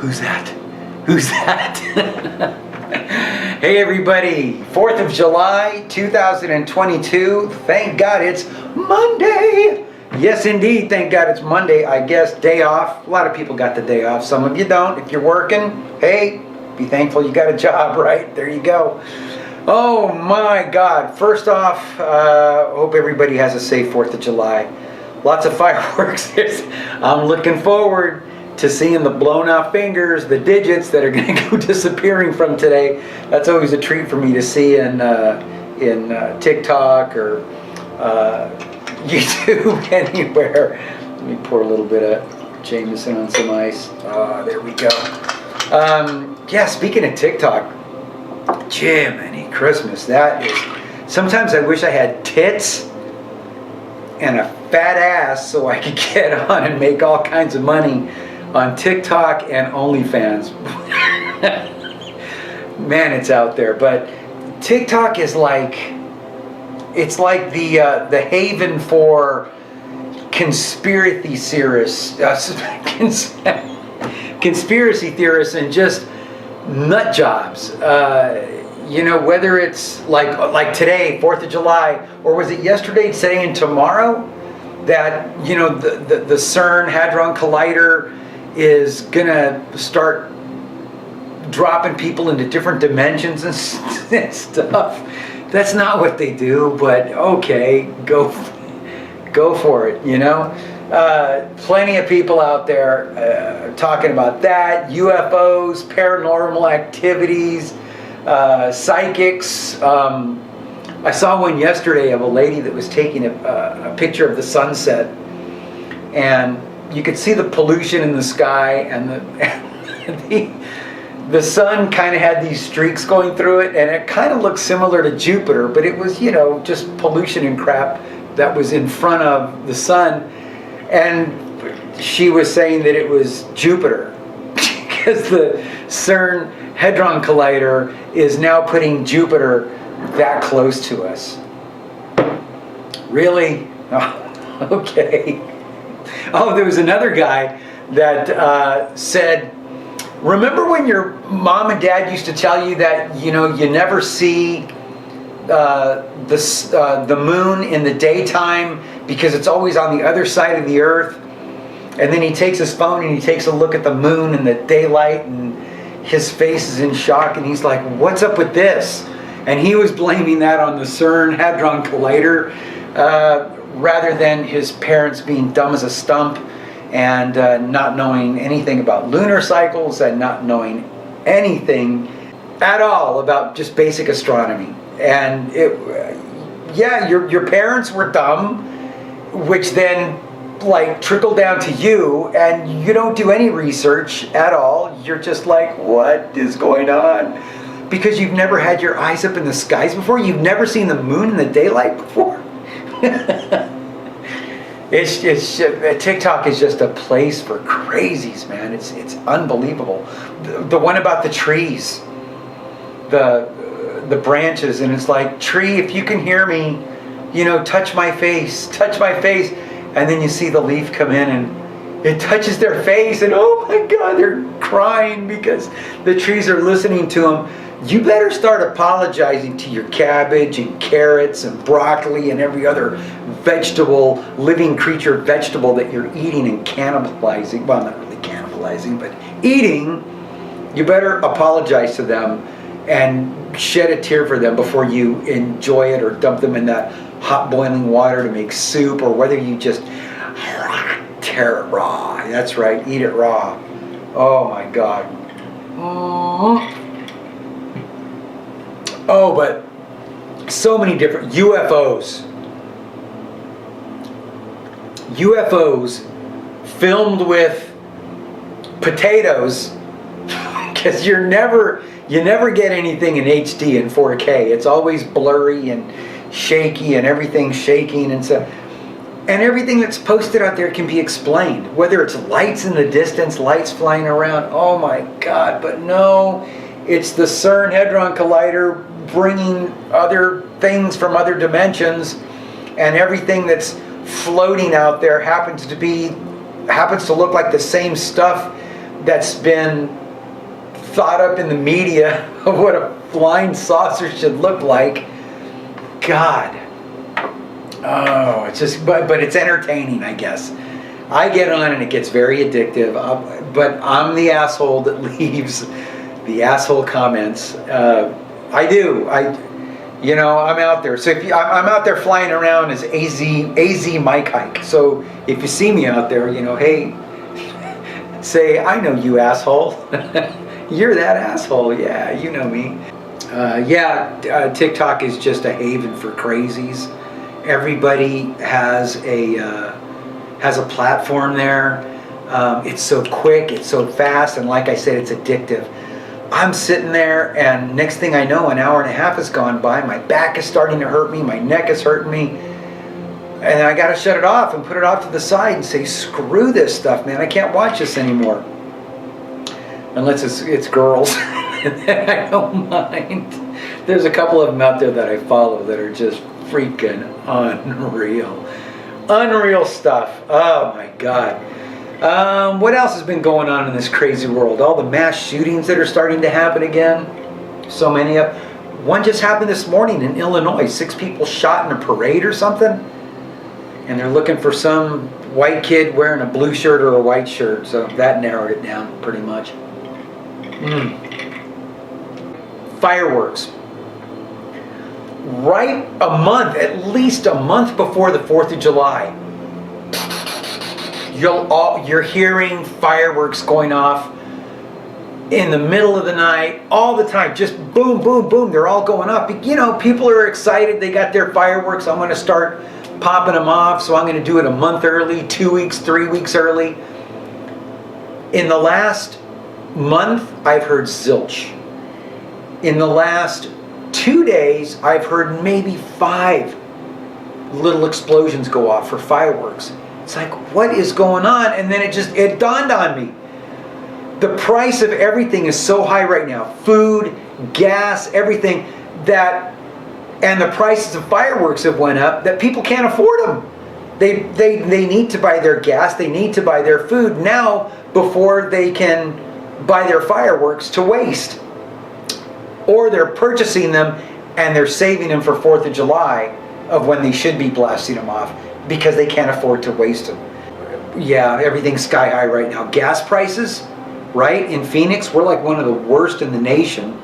Who's that? Who's that? Hey everybody, 4th of July 2022. Thank God it's Monday. Yes indeed, thank God it's Monday. I guess day off. A lot of people got the day off. Some of you don't. If you're working, hey, be thankful you got a job, right? There you go. Oh my God. First off, hope everybody has a safe 4th of July. Lots of fireworks. I'm looking forward to seeing the blown out fingers, the digits that are going to go disappearing from today. That's always a treat for me to see in Tik Tok or YouTube, anywhere. Let me pour a little bit of Jameson on some ice. There we go. Yeah, speaking of TikTok, Jiminy Christmas, that is, sometimes I wish I had tits and a fat ass so I could get on and make all kinds of money on TikTok and OnlyFans. Man, it's out there. But TikTok is like, it's like the haven for conspiracy theorists, conspiracy theorists, and just nut jobs. You know, whether it's like today, 4th of July, or was it yesterday, today, and tomorrow, that, you know, the CERN Hadron Collider is gonna start dropping people into different dimensions and stuff. That's not what they do, but okay, go for it, you know. Plenty of people out there talking about that, UFOs, paranormal activities, psychics. I saw one yesterday of a lady that was taking a picture of the sunset, and you could see the pollution in the sky, and the sun kind of had these streaks going through it, and it kind of looked similar to Jupiter, but it was, you know, just pollution and crap that was in front of the sun. And she was saying that it was Jupiter because the CERN Hadron Collider is now putting Jupiter that close to us. Really? Oh, okay. Oh, there was another guy that said, remember when your mom and dad used to tell you that, you know, you never see the moon in the daytime because it's always on the other side of the earth? And then he takes his phone and he takes a look at the moon in the daylight, and his face is in shock, and he's like, what's up with this? And he was blaming that on the CERN Hadron Collider, rather than his parents being dumb as a stump and not knowing anything about lunar cycles and not knowing anything at all about just basic astronomy. And yeah, your parents were dumb, which then like trickled down to you, and you don't do any research at all. You're just like, what is going on? Because you've never had your eyes up in the skies before. You've never seen the moon in the daylight before. TikTok is just a place for crazies, man. It's unbelievable. The one about the trees, the branches, and it's like, tree, if you can hear me, you know, touch my face, and then you see the leaf come in and it touches their face, and oh my God, they're crying because the trees are listening to them. You better start apologizing to your cabbage and carrots and broccoli and every other vegetable, living creature vegetable that you're eating and cannibalizing. Well, not really cannibalizing, but eating. You better apologize to them and shed a tear for them before you enjoy it or dump them in that hot boiling water to make soup, or whether you just tear it raw. That's right, eat it raw. Oh my God. Oh, but so many different UFOs filmed with potatoes, because you never get anything in HD and 4K. It's always blurry and shaky, and everything's shaking, and so, and everything that's posted out there can be explained, whether it's lights in the distance, lights flying around. Oh my God. But no, it's the CERN Hadron Collider bringing other things from other dimensions, and everything that's floating out there happens to look like the same stuff that's been thought up in the media of what a flying saucer should look like. God. Oh, it's just, but it's entertaining, I guess. I get on and it gets very addictive, but I'm the asshole that leaves the asshole comments. I'm out there. So I'm out there flying around as AZ mykylc. So if you see me out there, hey, say, I know you, asshole. You're that asshole. Yeah, you know me. TikTok is just a haven for crazies. Everybody has a platform there. It's so quick, it's so fast, and like I said, it's addictive. I'm sitting there, and next thing I know, an hour and a half has gone by. My back is starting to hurt me. My neck is hurting me. And I got to shut it off and put it off to the side and say, screw this stuff, man. I can't watch this anymore. Unless it's girls. I don't mind. There's a couple of them out there that I follow that are just freaking unreal. Unreal stuff. Oh, my God. What else has been going on in this crazy world? All the mass shootings that are starting to happen again. So many of them. One just happened this morning in Illinois. 6 people shot in a parade or something. And they're looking for some white kid wearing a blue shirt or a white shirt. So that narrowed it down pretty much. Fireworks. Right at least a month before the 4th of July. You're hearing fireworks going off in the middle of the night all the time. Just boom, boom, boom. They're all going off. People are excited. They got their fireworks. I'm going to start popping them off. So I'm going to do it a month early, 2 weeks, 3 weeks early. In the last month, I've heard zilch. In the last 2 days, I've heard maybe 5 little explosions go off for fireworks. It's like, what is going on? And then it dawned on me. The price of everything is so high right now. Food, gas, everything, and the prices of fireworks have went up that people can't afford them. They need to buy their gas, they need to buy their food now before they can buy their fireworks to waste. Or they're purchasing them and they're saving them for 4th of July of when they should be blasting them off because they can't afford to waste them. Yeah, everything's sky high right now. Gas prices, right? In Phoenix, we're like one of the worst in the nation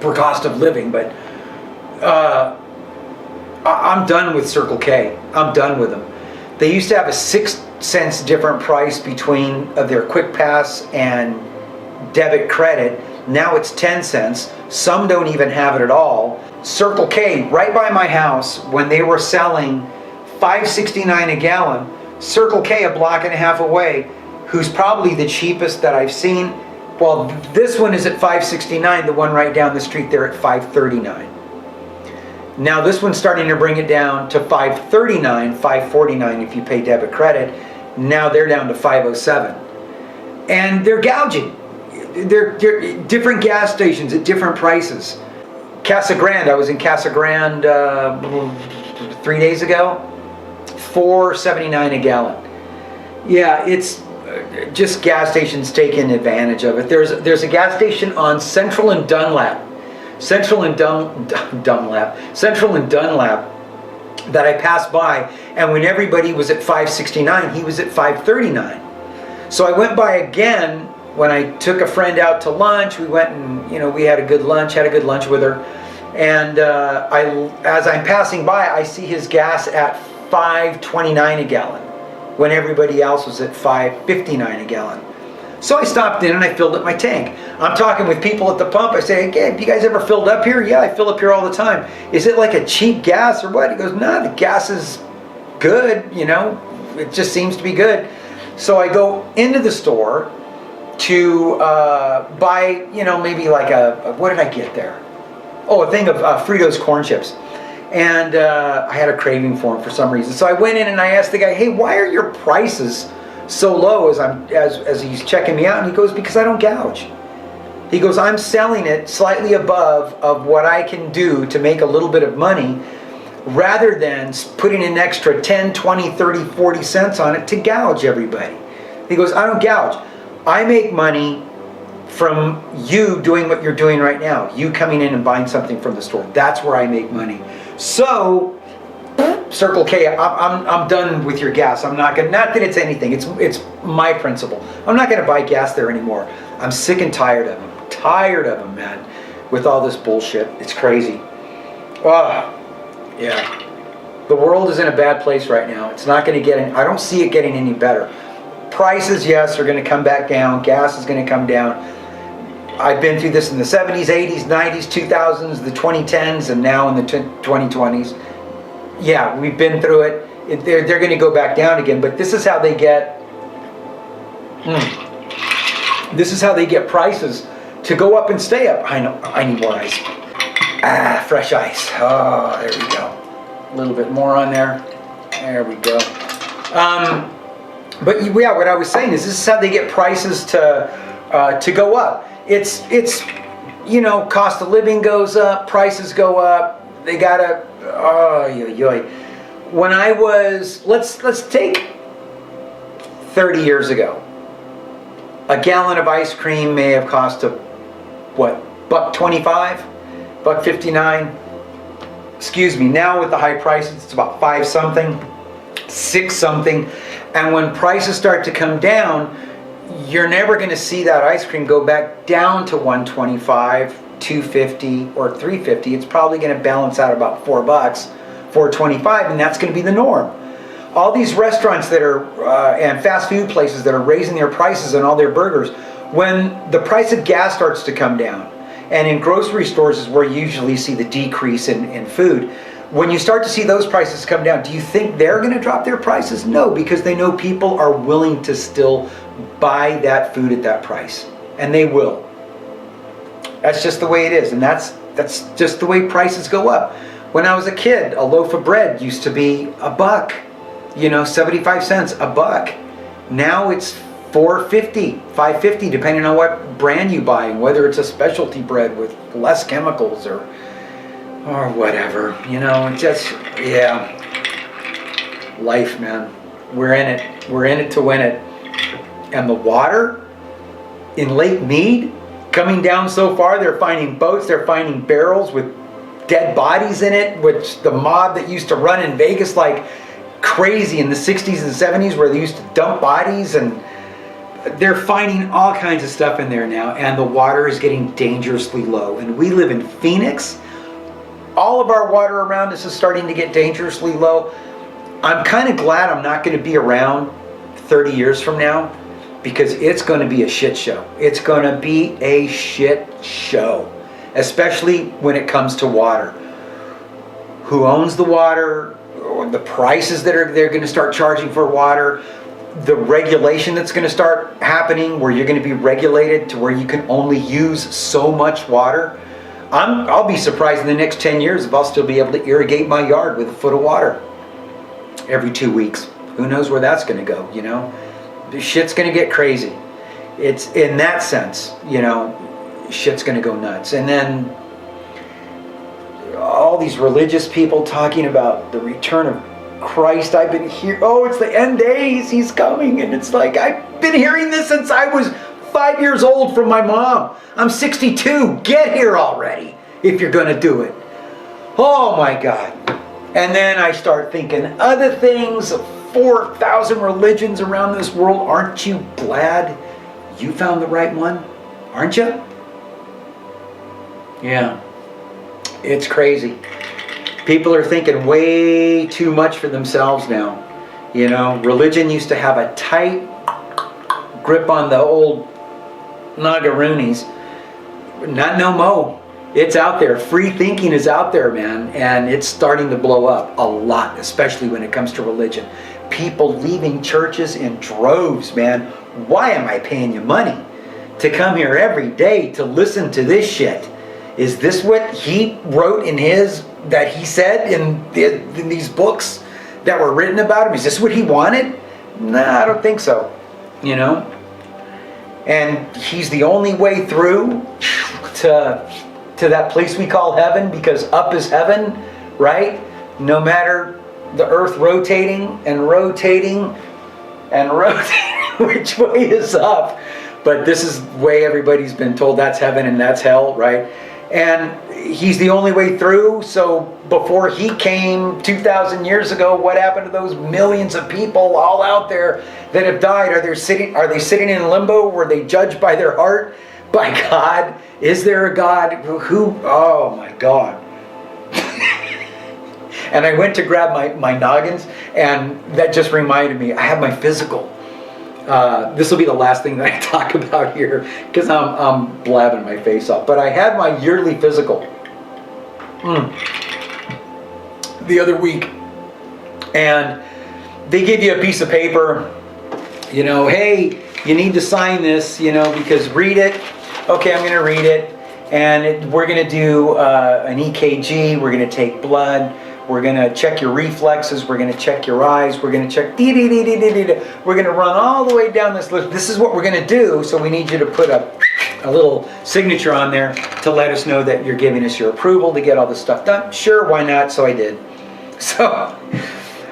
for cost of living, but I'm done with Circle K. I'm done with them. They used to have a 6 cents different price between their Quick Pass and debit credit. Now it's 10 cents. Some don't even have it at all. Circle K, right by my house, when they were selling $5.69 a gallon, Circle K a block and a half away, who's probably the cheapest that I've seen. Well, this one is at $5.69, the one right down the street there at $5.39. Now this one's starting to bring it down to $5.39, $5.49 if you pay debit credit. Now they're down to $5.07. And they're gouging. They're different gas stations at different prices. Casa Grande, I was in Casa Grande 3 days ago, $4.79 a gallon. Yeah, it's just gas stations taking advantage of it. There's a gas station on Central and Dunlap that I passed by, and when everybody was at $5.69, he was at $5.39. So I went by again when I took a friend out to lunch. We went and we had a good lunch with her, and as I'm passing by, I see his gas at $5.29 a gallon when everybody else was at $5.59 a gallon. So I stopped in and I filled up my tank. I'm talking with people at the pump. I say, hey, have you guys ever filled up here? Yeah, I fill up here all the time. Is it like a cheap gas or what? He goes, no, the gas is good, it just seems to be good. So I go into the store to buy, maybe like what did I get there? Oh, a thing of Fritos corn chips. And I had a craving for them for some reason. So I went in and I asked the guy, hey, why are your prices so low as he's checking me out? And he goes, because I don't gouge. He goes, I'm selling it slightly above of what I can do to make a little bit of money rather than putting an extra 10, 20, 30, 40 cents on it to gouge everybody. He goes, I don't gouge. I make money from you doing what you're doing right now. You coming in and buying something from the store. That's where I make money. So, Circle K, I'm done with your gas. I'm not gonna, not that it's anything. It's my principle. I'm not gonna buy gas there anymore. I'm sick and tired of them. Tired of them, man. With all this bullshit. It's crazy. Yeah. The world is in a bad place right now. It's not going to get I don't see it getting any better. Prices, yes, are going to come back down. Gas is going to come down. I've been through this in the 70s, 80s, 90s, 2000s, the 2010s, and now in the 2020s. Yeah, we've been through it. They're going to go back down again, but this is how they get this is how they get prices to go up and stay up. I know, I need more ice. Fresh ice. Oh, there we go. A little bit more on there. There we go. But yeah, what I was saying is this is how they get prices to go up. It's you know, cost of living goes up, prices go up. They gotta. When I was, let's take 30 years ago. A gallon of ice cream may have cost what, $1.25, $1.59. Excuse me. Now with the high prices, it's about 5 something, 6 something. And when prices start to come down, you're never going to see that ice cream go back down to $1.25, $2.50, or $3.50. It's probably going to balance out about $4, $4.25, and that's going to be the norm. All these restaurants that are and fast food places that are raising their prices on all their burgers, when the price of gas starts to come down, and in grocery stores is where you usually see the decrease in food. When you start to see those prices come down, do you think they're going to drop their prices? No, because they know people are willing to still buy that food at that price, and they will. That's just the way it is, and that's just the way prices go up. When I was a kid, a loaf of bread used to be $1, you know, 75 cents, $1. Now it's $4.50, $5.50, depending on what brand you buy, and whether it's a specialty bread with less chemicals or whatever, you know. Just, yeah, life, man. We're in it. We're in it to win it. And the water in Lake Mead coming down so far, they're finding boats, they're finding barrels with dead bodies in it, which the mob that used to run in Vegas like crazy in the 60s and 70s, where they used to dump bodies, and they're finding all kinds of stuff in there now, and the water is getting dangerously low. And we live in Phoenix. All of our water around us is starting to get dangerously low. I'm kind of glad I'm not going to be around 30 years from now, because it's going to be a shit show. It's going to be a shit show, especially when it comes to water. Who owns the water? Or the prices that they're going to start charging for water? The regulation that's going to start happening, where you're going to be regulated to where you can only use so much water. I'll be surprised in the next 10 years if I'll still be able to irrigate my yard with a foot of water every 2 weeks. Who knows where that's going to go, you know? The shit's going to get crazy. It's in that sense, you know, shit's going to go nuts. And then all these religious people talking about the return of Christ. I've been here. Oh, it's the end days. He's coming. And it's like, I've been hearing this since I was 5 years old from my mom. I'm 62. Get here already if you're going to do it. Oh my God. And then I start thinking other things, 4,000 religions around this world. Aren't you glad you found the right one? Aren't you? Yeah. It's crazy. People are thinking way too much for themselves now. You know, religion used to have a tight grip on the old nagaroonies. Not no mo. It's out there. Free thinking is out there, man. And it's starting to blow up a lot, especially when it comes to religion. People leaving churches in droves, man. Why am I paying you money to come here every day to listen to this shit? Is this what he wrote in that he said in these books that were written about him? Is this what he wanted? Nah, I don't think so. You know? And he's the only way through to that place we call heaven, because up is heaven, right? No matter the earth rotating and rotating and rotating, which way is up? but this is the way everybody's been told that's heaven and that's hell, right? And he's the only way through. So before he came 2,000 years ago, what happened to those millions of people all out there that have died? Are they sitting in limbo? Were they judged by their heart? By God? Is there a God? Who? Oh my God. And I went to grab my noggins, and that just reminded me, I have my physical. This will be the last thing that I talk about here, because I'm blabbing my face off. But I had my yearly physical the other week, and they give you a piece of paper, you know, hey, you need to sign this, you know, because read it. Okay, I'm going to read it, and we're going to do an EKG. We're going to take blood. We're going to check your reflexes. We're going to check your eyes. We're going to check. We're going to run all the way down this list. This is what we're going to do. So we need you to put a little signature on there to let us know that you're giving us your approval to get all this stuff done. Sure, why not? So I did. So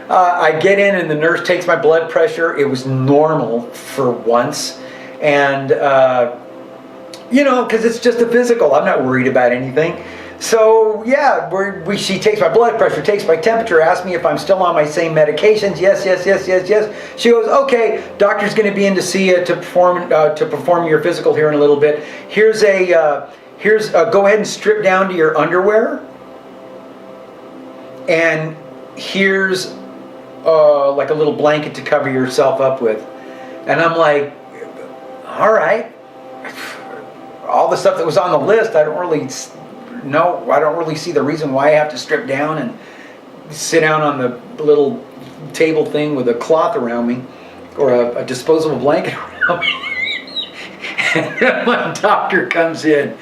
I get in, and the nurse takes my blood pressure. It was normal for once. And, you know, because it's just a physical. I'm not worried about anything. So yeah, she takes my blood pressure, takes my temperature, asks me if I'm still on my same medications. Yes, yes, yes, yes, yes. She goes, okay, doctor's going to be in to see you to perform your physical here in a little bit. Here's go ahead and strip down to your underwear, and here's like a little blanket to cover yourself up with. And I'm like, all right. All the stuff that was on the list, I don't really see the reason why I have to strip down and sit down on the little table thing with a cloth around me, or a disposable blanket around me. And then my doctor comes in,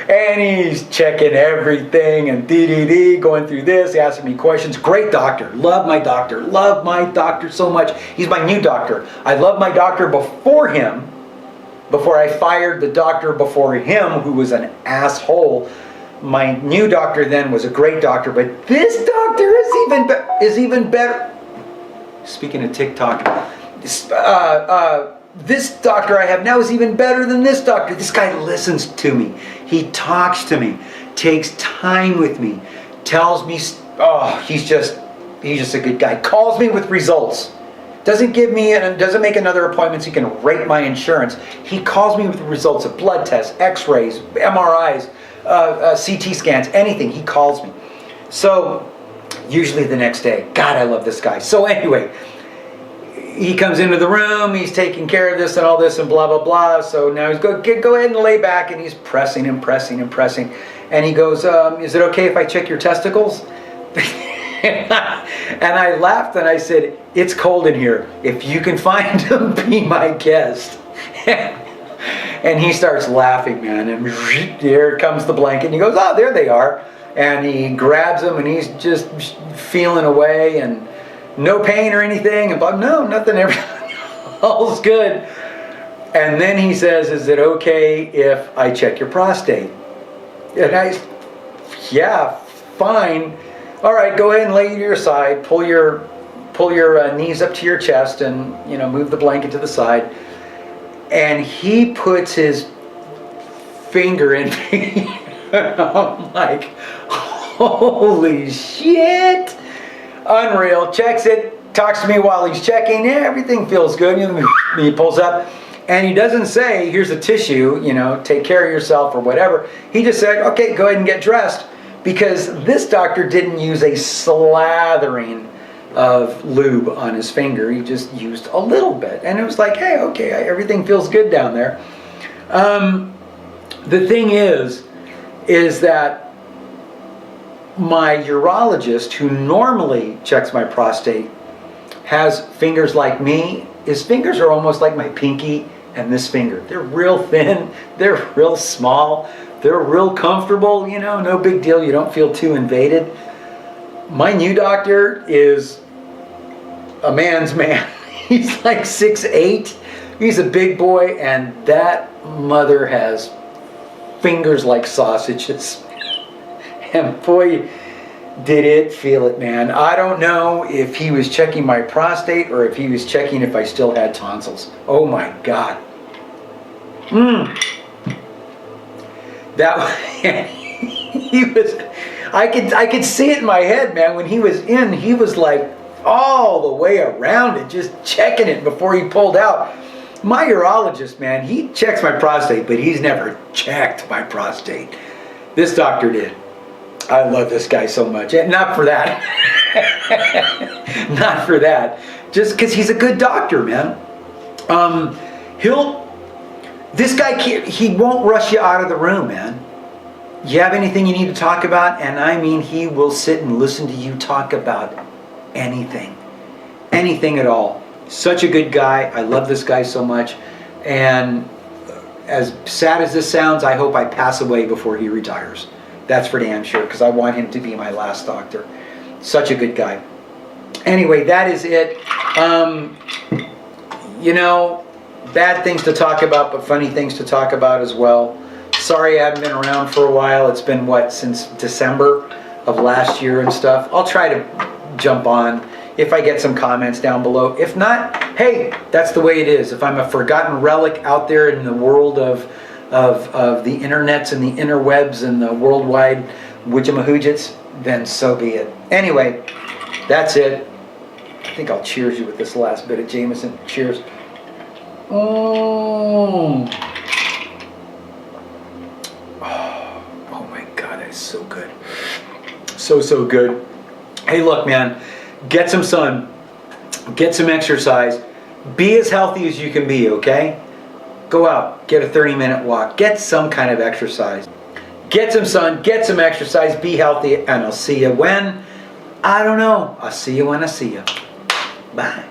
and he's checking everything and going through this, asking me questions. Great doctor, love my doctor so much. He's my new doctor. I loved my doctor before I fired the doctor before him, who was an asshole. My new doctor then was a great doctor, but this doctor is even better. Speaking of Tik Tok, this doctor I have now is even better than this doctor. This guy listens to me. He talks to me, takes time with me, tells me, he's just a good guy. Calls me with results. Doesn't make another appointment so he can rate my insurance. He calls me with the results of blood tests, x-rays, MRIs, CT scans, anything. He calls me. So usually the next day. God, I love this guy. So anyway, he comes into the room, he's taking care of this and all this and blah, blah, blah. So now he's go ahead and lay back, and he's pressing. And he goes, is it okay if I check your testicles? And I laughed and I said, it's cold in here. If you can find them, be my guest. And he starts laughing, man. And here comes the blanket. And he goes, oh, there they are. And he grabs them, and he's just feeling away, and no pain or anything. And no, nothing. All's good. And then he says, is it okay if I check your prostate? And yeah, fine. All right, go ahead and lay to your side. Pull your knees up to your chest, and move the blanket to the side. And he puts his finger in me. I'm like, holy shit! Unreal. Checks it, talks to me while he's checking. Yeah, everything feels good. He pulls up, and he doesn't say, here's a tissue, take care of yourself or whatever. He just said, okay, go ahead and get dressed. Because this doctor didn't use a slathering of lube on his finger. He just used a little bit. And it was like, hey, okay, everything feels good down there. The thing is that my urologist, who normally checks my prostate, has fingers like me. His fingers are almost like my pinky and this finger. They're real thin. They're real small. They're real comfortable, no big deal. You don't feel too invaded. My new doctor is a man's man. He's like 6'8". He's a big boy, and that mother has fingers like sausages. And boy, did it feel it, man. I don't know if he was checking my prostate or if he was checking if I still had tonsils. Oh my God. That he was. I could see it in my head, man. When he was in, he was like all the way around it, just checking it before he pulled out. My urologist, man, he checks my prostate, but he's never checked my prostate. This doctor did. I love this guy so much. And not for that. Not for that. Just because he's a good doctor, man. This guy he won't rush you out of the room, man. You have anything you need to talk about? And I mean, he will sit and listen to you talk about anything. Anything at all. Such a good guy. I love this guy so much. And as sad as this sounds, I hope I pass away before he retires. That's for damn sure, because I want him to be my last doctor. Such a good guy. Anyway, that is it. You know, bad things to talk about, but funny things to talk about as well. Sorry I haven't been around for a while. It's been, what, since December of last year and stuff. I'll try to jump on if I get some comments down below. If not, hey, that's the way it is. If I'm a forgotten relic out there in the world of the internets and the interwebs and the worldwide witchamahoojits, then so be it. Anyway, that's it. I think I'll cheers you with this last bit of Jameson. Cheers. Oh my God, that is so good. So good. Hey, look, man, get some sun, get some exercise, be as healthy as you can be, okay? Go out, get a 30-minute walk, get some kind of exercise. Get some sun, get some exercise, be healthy, and I'll see you when? I don't know. I'll see you when I see you. Bye.